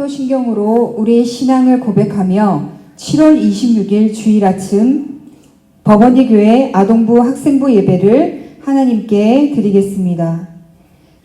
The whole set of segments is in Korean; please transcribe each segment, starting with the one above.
사도신경으로 우리의 신앙을 고백하며 7월 26일 주일 아침 법원리 교회 아동부 학생부 예배를 하나님께 드리겠습니다.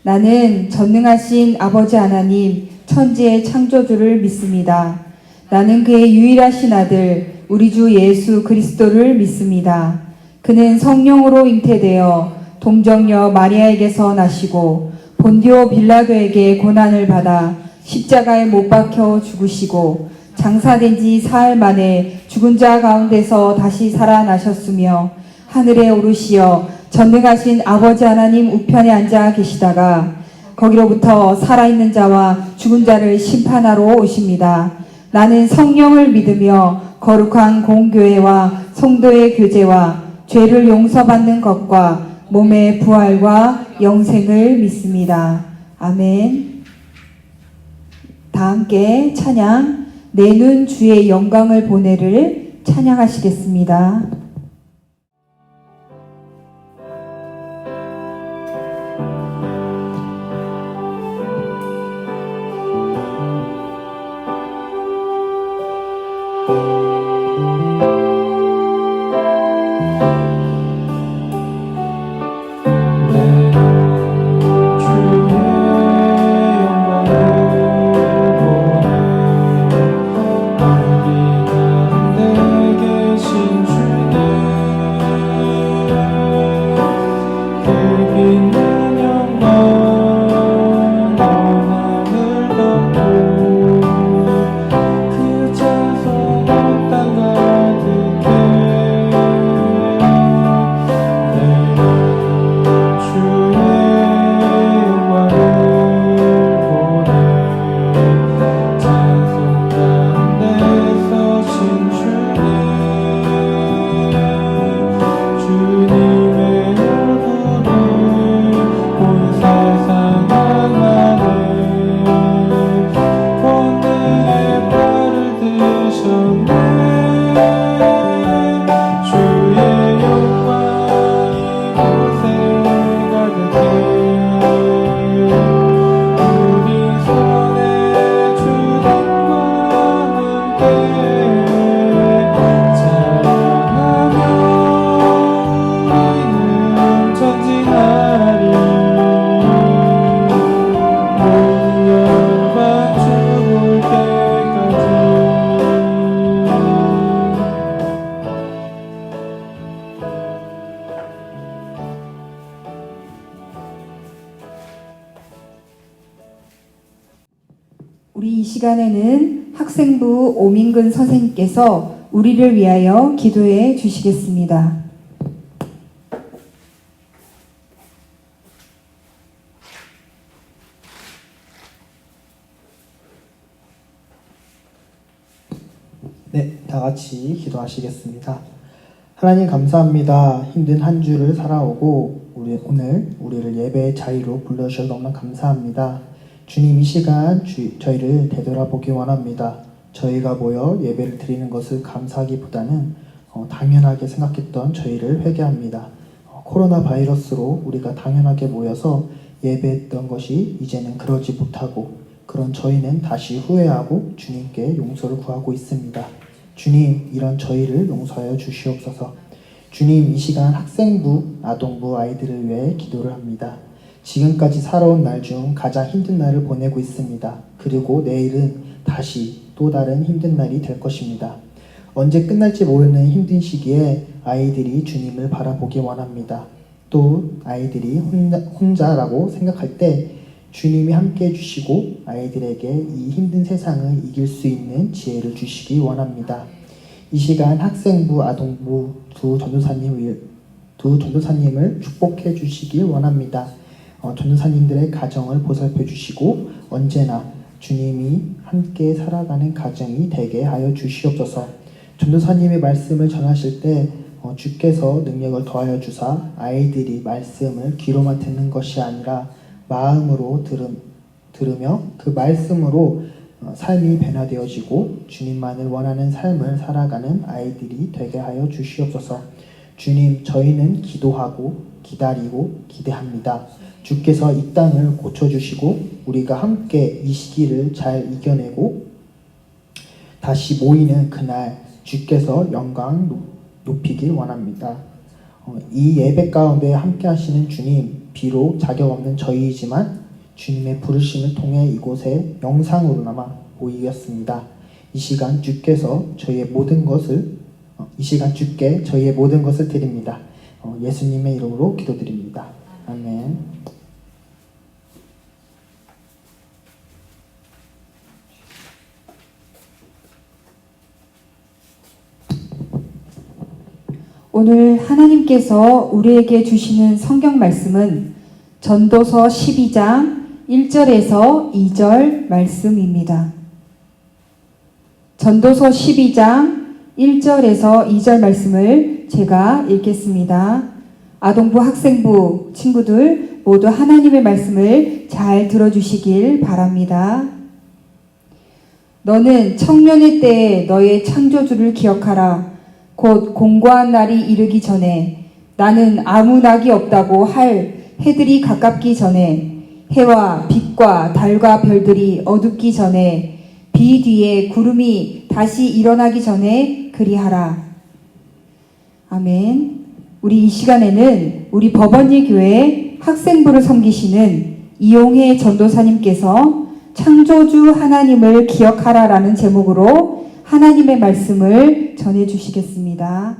나는 전능하신 아버지 하나님 천지의 창조주를 믿습니다. 나는 그의 유일하신 아들 우리 주 예수 그리스도를 믿습니다. 그는 성령으로 잉태되어 동정녀 마리아에게서 나시고 본디오 빌라도에게 고난을 받아 십자가에 못 박혀 죽으시고 장사된 지 사흘 만에 죽은 자 가운데서 다시 살아나셨으며 하늘에 오르시어 전능하신 아버지 하나님 우편에 앉아 계시다가 거기로부터 살아있는 자와 죽은 자를 심판하러 오십니다. 나는 성령을 믿으며 거룩한 공교회와 성도의 교제와 죄를 용서받는 것과 몸의 부활과 영생을 믿습니다. 아멘. 다 함께 찬양 내 눈 주의 영광을 보내를 찬양하시겠습니다. 우리 이 시간에는 학생부 오민근 선생님께서 우리를 위하여 기도해 주시겠습니다. 네, 다 같이 기도하시겠습니다. 하나님 감사합니다. 힘든 한 주를 살아오고 오늘 우리를 예배의 자리로 불러주셔서 너무나 감사합니다. 주님, 이 시간 저희를 되돌아보기 원합니다. 저희가 모여 예배를 드리는 것을 감사하기보다는 당연하게 생각했던 저희를 회개합니다. 코로나 바이러스로 우리가 당연하게 모여서 예배했던 것이 이제는 그러지 못하고 그런 저희는 다시 후회하고 주님께 용서를 구하고 있습니다. 주님, 이런 저희를 용서하여 주시옵소서. 주님, 이 시간 학생부, 아동부 아이들을 위해 기도를 합니다. 지금까지 살아온 날 중 가장 힘든 날을 보내고 있습니다. 그리고 내일은 다시 또 다른 힘든 날이 될 것입니다. 언제 끝날지 모르는 힘든 시기에 아이들이 주님을 바라보기 원합니다. 또 아이들이 혼자라고 생각할 때 주님이 함께 해주시고 아이들에게 이 힘든 세상을 이길 수 있는 지혜를 주시기 원합니다. 이 시간 학생부, 아동부 두 전도사님을 축복해 주시기 원합니다. 전도사님들의 가정을 보살펴 주시고 언제나 주님이 함께 살아가는 가정이 되게 하여 주시옵소서. 전도사님의 말씀을 전하실 때 주께서 능력을 더하여 주사 아이들이 말씀을 귀로만 듣는 것이 아니라 마음으로 들으며 그 말씀으로 삶이 변화되어지고 주님만을 원하는 삶을 살아가는 아이들이 되게 하여 주시옵소서. 주님, 저희는 기도하고 기다리고 기대합니다. 주께서 이 땅을 고쳐주시고 우리가 함께 이 시기를 잘 이겨내고 다시 모이는 그날 주께서 영광 높이길 원합니다. 이 예배 가운데 함께 하시는 주님, 비록 자격 없는 저희이지만 주님의 부르심을 통해 이곳에 영상으로나마 모이겠습니다. 이 시간 주께 저희의 모든 것을 드립니다. 예수님의 이름으로 기도드립니다. 아멘. 오늘 하나님께서 우리에게 주시는 성경 말씀은 전도서 12장 1절에서 2절 말씀입니다. 전도서 12장 1절에서 2절 말씀을 제가 읽겠습니다. 아동부 학생부 친구들 모두 하나님의 말씀을 잘 들어주시길 바랍니다. 너는 청년의 때에 너의 창조주를 기억하라. 곧 공고한 날이 이르기 전에 나는 아무 낙이 없다고 할 해들이 가깝기 전에 해와 빛과 달과 별들이 어둡기 전에 비 뒤에 구름이 다시 일어나기 전에 그리하라. 아멘. 우리 이 시간에는 우리 법원리 교회 학생부를 섬기시는 이용혜 전도사님께서 창조주 하나님을 기억하라라는 제목으로 하나님의 말씀을 전해주시겠습니다.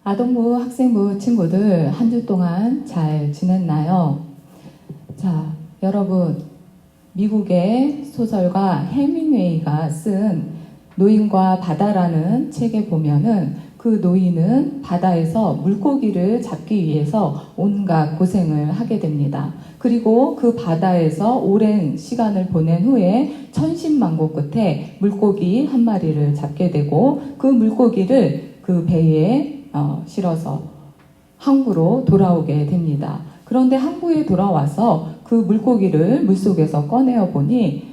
아동부 학생부 친구들 한 주 동안 잘 지냈나요? 자, 여러분, 미국의 소설가 해밍웨이가 쓴 노인과 바다라는 책에 보면은 그 노인은 바다에서 물고기를 잡기 위해서 온갖 고생을 하게 됩니다. 그리고 그 바다에서 오랜 시간을 보낸 후에 천신만고 끝에 물고기 한 마리를 잡게 되고 그 물고기를 그 배에 실어서 항구로 돌아오게 됩니다. 그런데 항구에 돌아와서 그 물고기를 물속에서 꺼내어 보니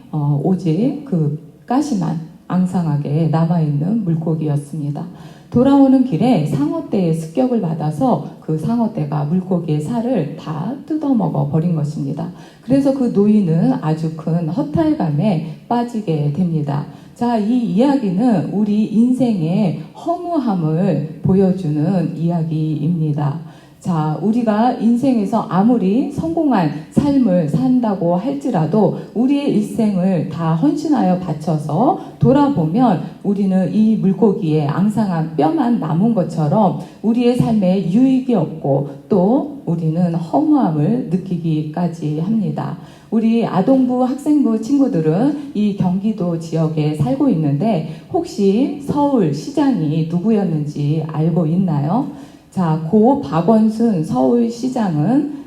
오직 그 가시만 앙상하게 남아있는 물고기였습니다. 돌아오는 길에 상어떼의 습격을 받아서 그 상어떼가 물고기의 살을 다 뜯어먹어 버린 것입니다. 그래서 그 노인은 아주 큰 허탈감에 빠지게 됩니다. 자, 이 이야기는 우리 인생의 허무함을 보여주는 이야기입니다. 자, 우리가 인생에서 아무리 성공한 삶을 산다고 할지라도 우리의 일생을 다 헌신하여 바쳐서 돌아보면 우리는 이 물고기의 앙상한 뼈만 남은 것처럼 우리의 삶에 유익이 없고 또 우리는 허무함을 느끼기까지 합니다. 우리 아동부 학생부 친구들은 이 경기도 지역에 살고 있는데 혹시 서울시장이 누구였는지 알고 있나요? 자, 고 박원순 서울시장은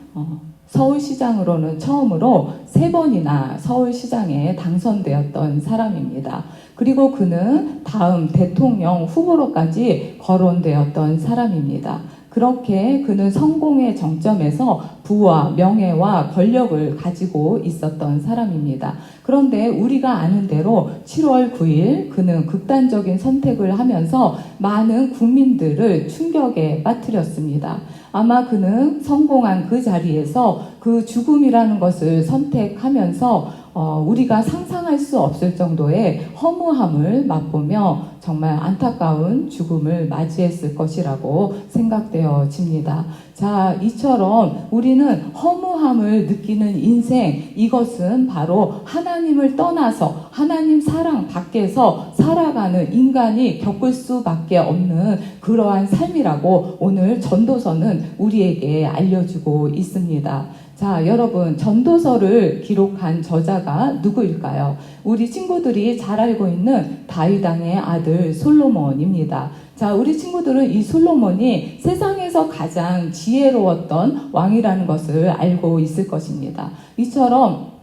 서울시장으로는 처음으로 3번이나 서울시장에 당선되었던 사람입니다. 그리고 그는 다음 대통령 후보로까지 거론되었던 사람입니다. 그렇게 그는 성공의 정점에서 부와 명예와 권력을 가지고 있었던 사람입니다. 그런데 우리가 아는 대로 7월 9일 그는 극단적인 선택을 하면서 많은 국민들을 충격에 빠뜨렸습니다. 아마 그는 성공한 그 자리에서 그 죽음이라는 것을 선택하면서 우리가 상상할 수 없을 정도의 허무함을 맛보며 정말 안타까운 죽음을 맞이했을 것이라고 생각되어집니다. 자, 이처럼 우리는 허무함을 느끼는 인생, 이것은 바로 하나님을 떠나서 하나님 사랑 밖에서 살아가는 인간이 겪을 수밖에 없는 그러한 삶이라고 오늘 전도서는 우리에게 알려주고 있습니다. 자, 여러분, 전도서를 기록한 저자가 누구일까요? 우리 친구들이 잘 알고 있는 다윗 왕의 아들 솔로몬입니다. 자, 우리 친구들은 이 솔로몬이 세상에서 가장 지혜로웠던 왕이라는 것을 알고 있을 것입니다. 이처럼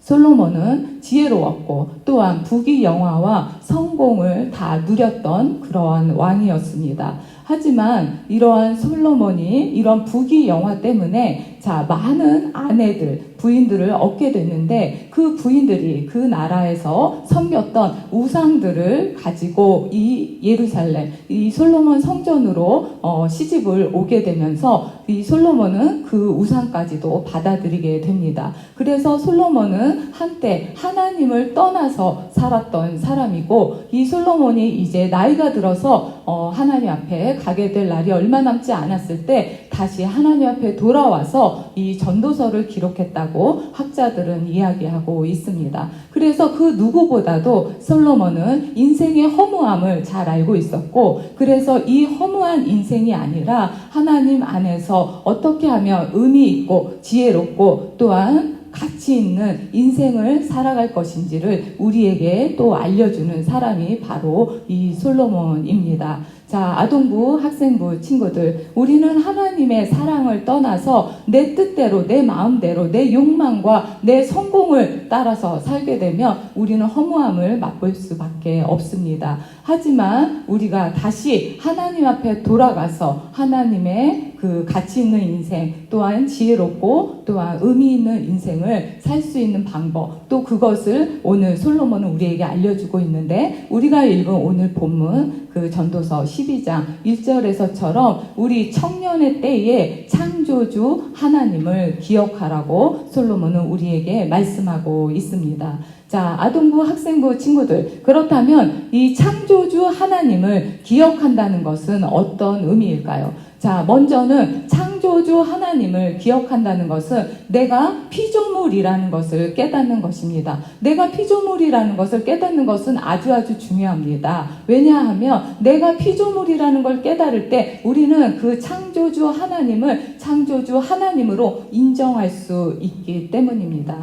솔로몬은 지혜로웠고 또한 부귀영화와 성공을 다 누렸던 그러한 왕이었습니다. 하지만 이러한 솔로몬이 이런 부귀영화 때문에 자, 많은 아내들, 부인들을 얻게 됐는데 그 부인들이 그 나라에서 섬겼던 우상들을 가지고 이 예루살렘, 이 솔로몬 성전으로 시집을 오게 되면서 이 솔로몬은 그 우상까지도 받아들이게 됩니다. 그래서 솔로몬은 한때 하나님을 떠나서 살았던 사람이고 이 솔로몬이 이제 나이가 들어서 하나님 앞에 가게 될 날이 얼마 남지 않았을 때 다시 하나님 앞에 돌아와서 이 전도서를 기록했다고 학자들은 이야기하고 있습니다. 그래서 그 누구보다도 솔로몬은 인생의 허무함을 잘 알고 있었고 그래서 이 허무한 인생이 아니라 하나님 안에서 어떻게 하면 의미 있고 지혜롭고 또한 가치 있는 인생을 살아갈 것인지를 우리에게 또 알려주는 사람이 바로 이 솔로몬입니다. 자, 아동부, 학생부 친구들, 우리는 하나님의 사랑을 떠나서 내 뜻대로, 내 마음대로, 내 욕망과 내 성공을 따라서 살게 되면 우리는 허무함을 맛볼 수밖에 없습니다. 하지만 우리가 다시 하나님 앞에 돌아가서 하나님의 그 가치 있는 인생, 또한 지혜롭고 또한 의미 있는 인생을 살 수 있는 방법, 또 그것을 오늘 솔로몬은 우리에게 알려주고 있는데 우리가 읽은 오늘 본문 그 전도서 12장 1절에서처럼 우리 청년의 때에 창조주 하나님을 기억하라고 솔로몬은 우리에게 말씀하고 있습니다. 자, 아동부, 학생부 친구들, 그렇다면 이 창조주 하나님을 기억한다는 것은 어떤 의미일까요? 자, 먼저는 창조주 하나님을 기억한다는 것은 내가 피조물이라는 것을 깨닫는 것입니다. 내가 피조물이라는 것을 깨닫는 것은 아주 중요합니다. 왜냐하면 내가 피조물이라는 걸 깨달을 때 우리는 그 창조주 하나님을 창조주 하나님으로 인정할 수 있기 때문입니다.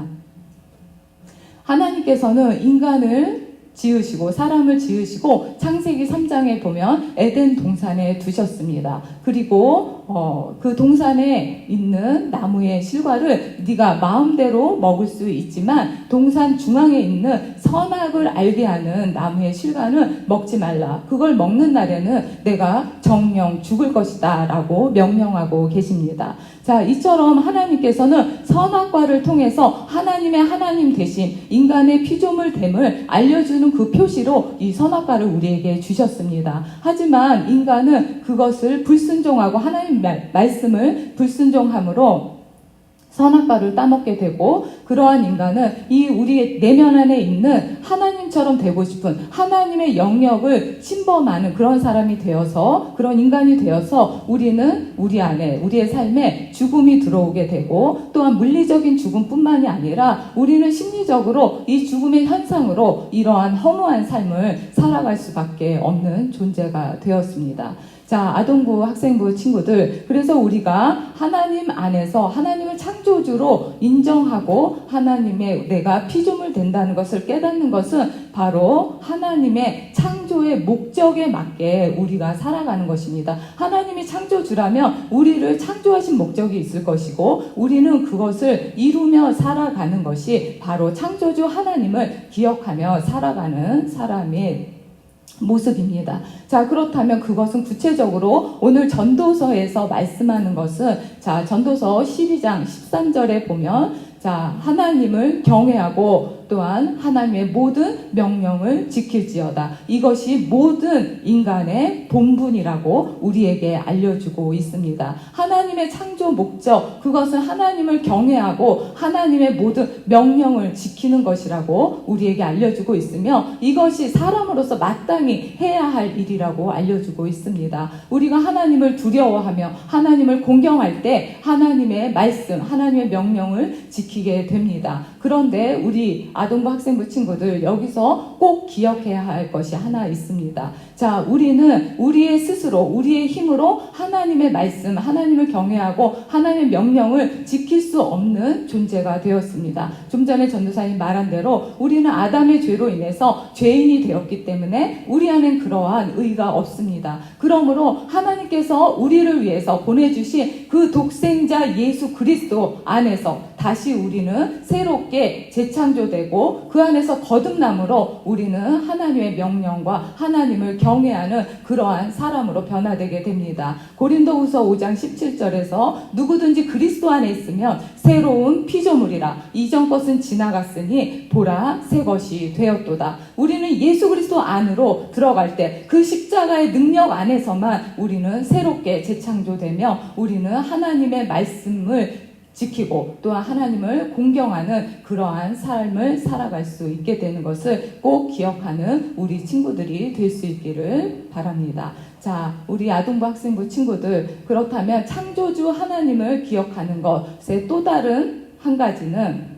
하나님께서는 인간을 지으시고 사람을 지으시고 창세기 3장에 보면 에덴 동산에 두셨습니다. 그리고 그 동산에 있는 나무의 실과를 네가 마음대로 먹을 수 있지만 동산 중앙에 있는 선악을 알게 하는 나무의 실과는 먹지 말라. 그걸 먹는 날에는 내가 정령 죽을 것이다 라고 명령하고 계십니다. 자, 이처럼 하나님께서는 선악과를 통해서 하나님의 하나님 대신 인간의 피조물됨을 알려주는 그 표시로 이 선악과를 우리에게 주셨습니다. 하지만 인간은 그것을 불순종하고 하나님 말씀을 불순종함으로 선악과를 따먹게 되고 그러한 인간은 이 우리의 내면 안에 있는 하나님처럼 되고 싶은 하나님의 영역을 침범하는 그런 사람이 되어서 그런 인간이 되어서 우리는 우리 안에 우리의 삶에 죽음이 들어오게 되고 또한 물리적인 죽음뿐만이 아니라 우리는 심리적으로 이 죽음의 현상으로 이러한 허무한 삶을 살아갈 수밖에 없는 존재가 되었습니다. 자, 아동부, 학생부 친구들, 그래서 우리가 하나님 안에서 하나님을 창조주로 인정하고 하나님의 내가 피조물 된다는 것을 깨닫는 것은 바로 하나님의 창조의 목적에 맞게 우리가 살아가는 것입니다. 하나님이 창조주라면 우리를 창조하신 목적이 있을 것이고 우리는 그것을 이루며 살아가는 것이 바로 창조주 하나님을 기억하며 살아가는 사람의 모습입니다. 자, 그렇다면 그것은 구체적으로 오늘 전도서에서 말씀하는 것은 자, 전도서 12장 13절에 보면 자, 하나님을 경외하고 또한 하나님의 모든 명령을 지킬지어다. 이것이 모든 인간의 본분이라고 우리에게 알려주고 있습니다. 하나님의 창조 목적, 그것은 하나님을 경외하고 하나님의 모든 명령을 지키는 것이라고 우리에게 알려주고 있으며 이것이 사람으로서 마땅히 해야 할 일이라고 알려주고 있습니다. 우리가 하나님을 두려워하며 하나님을 공경할 때 하나님의 말씀, 하나님의 명령을 지키게 됩니다. 그런데 우리 아동부 학생부 친구들 여기서 꼭 기억해야 할 것이 하나 있습니다. 자, 우리는 우리의 스스로 우리의 힘으로 하나님의 말씀, 하나님을 경외하고 하나님의 명령을 지킬 수 없는 존재가 되었습니다. 좀 전에 전도사님 말한 대로 우리는 아담의 죄로 인해서 죄인이 되었기 때문에 우리 안엔 그러한 의가 없습니다. 그러므로 하나님께서 우리를 위해서 보내주신 그 독생자 예수 그리스도 안에서 다시 우리는 새롭게 재창조되고 그 안에서 거듭남으로 우리는 하나님의 명령과 하나님을 경외하는 그러한 사람으로 변화되게 됩니다. 고린도후서 5장 17절에서 누구든지 그리스도 안에 있으면 새로운 피조물이라 이전 것은 지나갔으니 보라 새 것이 되었도다. 우리는 예수 그리스도 안으로 들어갈 때 그 십자가의 능력 안에서만 우리는 새롭게 재창조되며 우리는 하나님의 말씀을 지키고 또한 하나님을 공경하는 그러한 삶을 살아갈 수 있게 되는 것을 꼭 기억하는 우리 친구들이 될 수 있기를 바랍니다. 자, 우리 아동부 학생부 친구들, 그렇다면 창조주 하나님을 기억하는 것의 또 다른 한 가지는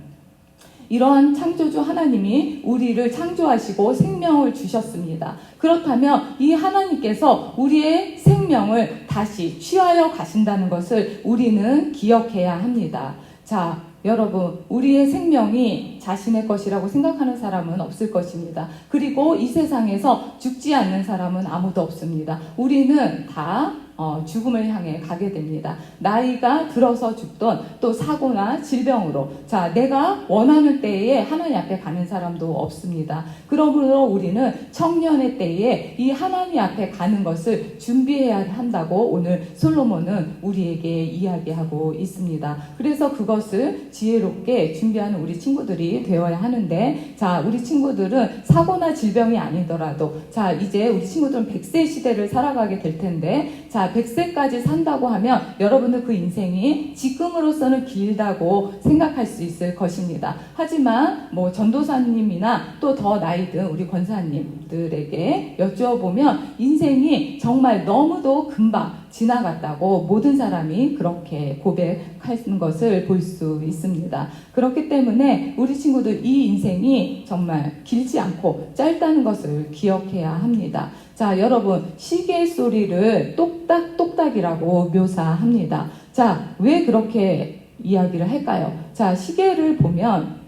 이러한 창조주 하나님이 우리를 창조하시고 생명을 주셨습니다. 그렇다면 이 하나님께서 우리의 생명을 다시 취하여 가신다는 것을 우리는 기억해야 합니다. 자, 여러분, 우리의 생명이 자신의 것이라고 생각하는 사람은 없을 것입니다. 그리고 이 세상에서 죽지 않는 사람은 아무도 없습니다. 우리는 다 죽음을 향해 가게 됩니다. 나이가 들어서 죽던 또 사고나 질병으로 자 내가 원하는 때에 하나님 앞에 가는 사람도 없습니다. 그러므로 우리는 청년의 때에 이 하나님 앞에 가는 것을 준비해야 한다고 오늘 솔로몬은 우리에게 이야기하고 있습니다. 그래서 그것을 지혜롭게 준비하는 우리 친구들이 되어야 하는데 자 우리 친구들은 사고나 질병이 아니더라도 자 이제 우리 친구들은 100세 시대를 살아가게 될 텐데 자 100세까지 산다고 하면 여러분들 그 인생이 지금으로서는 길다고 생각할 수 있을 것입니다. 하지만 뭐 전도사님이나 또 더 나이 든 우리 권사님들에게 여쭈어보면 인생이 정말 너무도 금방 지나갔다고 모든 사람이 그렇게 고백하는 것을 볼 수 있습니다. 그렇기 때문에 우리 친구들 이 인생이 정말 길지 않고 짧다는 것을 기억해야 합니다. 자, 여러분, 시계 소리를 똑딱똑딱이라고 묘사합니다. 자, 왜 그렇게 이야기를 할까요? 자, 시계를 보면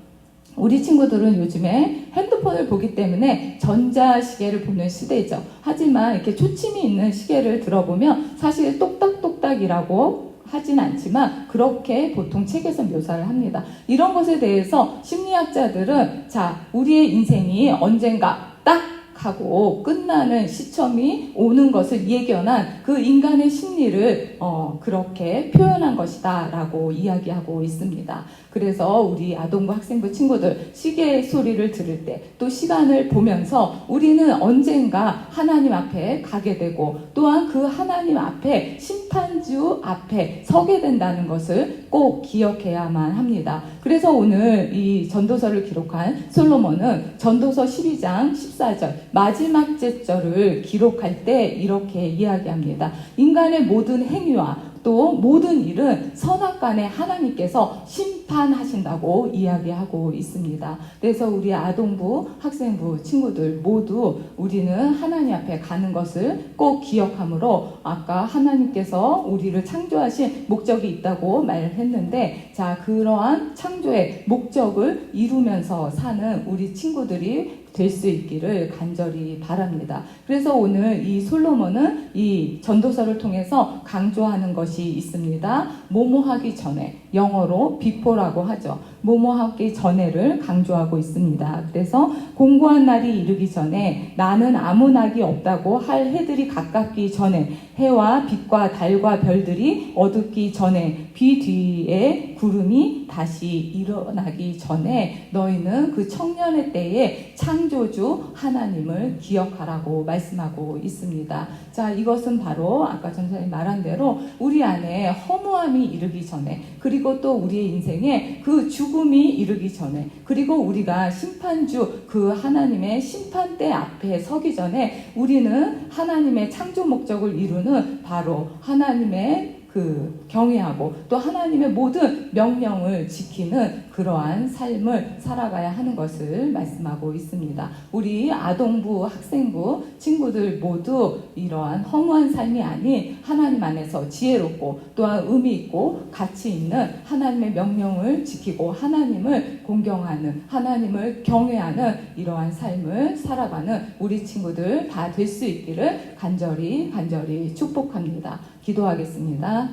우리 친구들은 요즘에 핸드폰을 보기 때문에 전자시계를 보는 시대죠. 하지만 이렇게 초침이 있는 시계를 들어보면 사실 똑딱똑딱이라고 하진 않지만 그렇게 보통 책에서 묘사를 합니다. 이런 것에 대해서 심리학자들은 자, 우리의 인생이 언젠가 딱 하고 끝나는 시점이 오는 것을 예견한 그 인간의 심리를 그렇게 표현한 것이다 라고 이야기하고 있습니다. 그래서 우리 아동부 학생부 친구들 시계 소리를 들을 때 또 시간을 보면서 우리는 언젠가 하나님 앞에 가게 되고 또한 그 하나님 앞에 심판주 앞에 서게 된다는 것을 꼭 기억해야만 합니다. 그래서 오늘 이 전도서를 기록한 솔로몬은 전도서 12장 14절 마지막 제절을 기록할 때 이렇게 이야기합니다. 인간의 모든 행위와 또 모든 일은 선악간에 하나님께서 심판하신다고 이야기하고 있습니다. 그래서 우리 아동부, 학생부 친구들 모두 우리는 하나님 앞에 가는 것을 꼭 기억하므로 아까 하나님께서 우리를 창조하신 목적이 있다고 말을 했는데 자 그러한 창조의 목적을 이루면서 사는 우리 친구들이 될 수 있기를 간절히 바랍니다. 그래서 오늘 이 솔로몬은 이 전도서를 통해서 강조하는 것이 있습니다. 뭐뭐하기 전에 영어로 before라고 하죠. 뭐뭐하기 전에를 강조하고 있습니다. 그래서 공고한 날이 이르기 전에 나는 아무 낙이 없다고 할 해들이 가깝기 전에 해와 빛과 달과 별들이 어둡기 전에 비 뒤에 구름이 다시 일어나기 전에 너희는 그 청년의 때에 창조주 하나님을 기억하라고 말씀하고 있습니다. 자, 이것은 바로 아까 전사님 말한 대로 우리 안에 허무함이 이르기 전에 그리고 또 우리의 인생에 그 죽음이 이르기 전에 그리고 우리가 심판주 그 하나님의 심판대 앞에 서기 전에 우리는 하나님의 창조 목적을 이루는 바로 하나님의 그 경외하고 또 하나님의 모든 명령을 지키는 그러한 삶을 살아가야 하는 것을 말씀하고 있습니다. 우리 아동부, 학생부 친구들 모두 이러한 허무한 삶이 아닌 하나님 안에서 지혜롭고 또한 의미 있고 가치 있는 하나님의 명령을 지키고 하나님을 공경하는 하나님을 경외하는 이러한 삶을 살아가는 우리 친구들 다 될 수 있기를 간절히 축복합니다. 기도하겠습니다.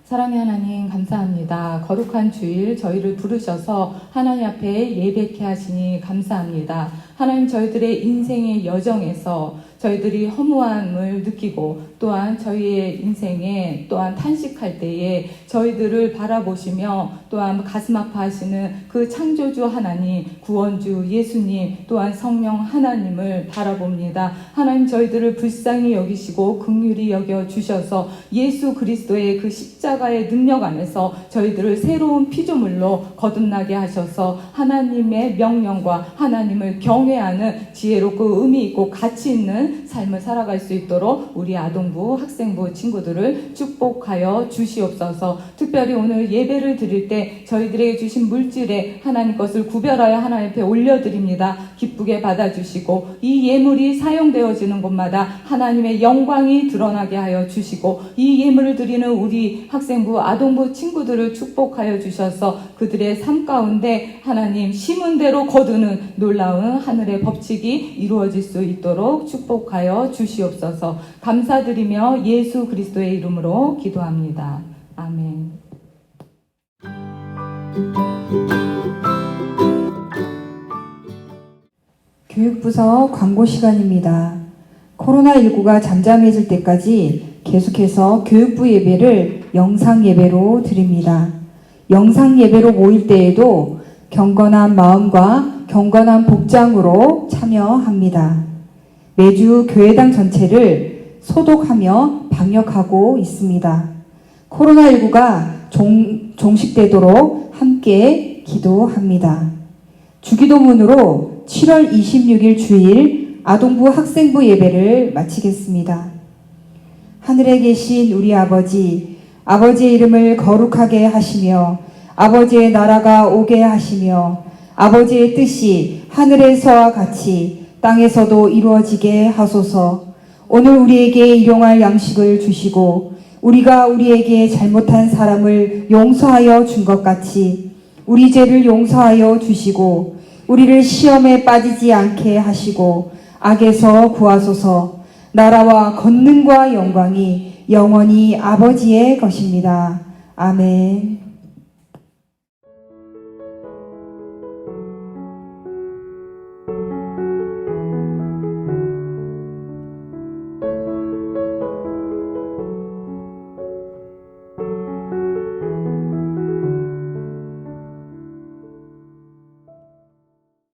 사랑의 하나님 감사합니다. 거룩한 주일 저희를 부르셔서 하나님 앞에 예배케 하시니 감사합니다. 하나님 저희들의 인생의 여정에서 저희들이 허무함을 느끼고 또한 저희의 인생에 또한 탄식할 때에 저희들을 바라보시며 또한 가슴 아파하시는 그 창조주 하나님, 구원주 예수님 또한 성령 하나님을 바라봅니다. 하나님 저희들을 불쌍히 여기시고 긍휼히 여겨 주셔서 예수 그리스도의 그 십자가의 능력 안에서 저희들을 새로운 피조물로 거듭나게 하셔서 하나님의 명령과 하나님을 경외하는 지혜롭고 의미 있고 가치 있는 삶을 살아갈 수 있도록 우리 아동부, 학생부 친구들을 축복하여 주시옵소서. 특별히 오늘 예배를 드릴 때 저희들에게 주신 물질에 하나님 것을 구별하여 하나님 앞에 올려드립니다. 기쁘게 받아주시고 이 예물이 사용되어지는 곳마다 하나님의 영광이 드러나게 하여 주시고 이 예물을 드리는 우리 학생부, 아동부 친구들을 축복하여 주셔서 그들의 삶 가운데 하나님 심은 대로 거두는 놀라운 하늘의 법칙이 이루어질 수 있도록 축복하여 주시옵소서. 감사드리며 예수 그리스도의 이름으로 기도합니다. 아멘. 교육부서 광고 시간입니다. 코로나19가 잠잠해질 때까지 계속해서 교육부 예배를 영상 예배로 드립니다. 영상 예배로 모일 때에도 경건한 마음과 경건한 복장으로 참여합니다. 매주 교회당 전체를 소독하며 방역하고 있습니다. 코로나19가 종식되도록 함께 기도합니다. 주기도문으로 7월 26일 주일 아동부 학생부 예배를 마치겠습니다. 하늘에 계신 우리 아버지, 아버지의 이름을 거룩하게 하시며 아버지의 나라가 오게 하시며 아버지의 뜻이 하늘에서와 같이 땅에서도 이루어지게 하소서. 오늘 우리에게 일용할 양식을 주시고 우리가 우리에게 잘못한 사람을 용서하여 준 것 같이 우리 죄를 용서하여 주시고 우리를 시험에 빠지지 않게 하시고 악에서 구하소서. 나라와 권능과 영광이 영원히 아버지의 것입니다. 아멘.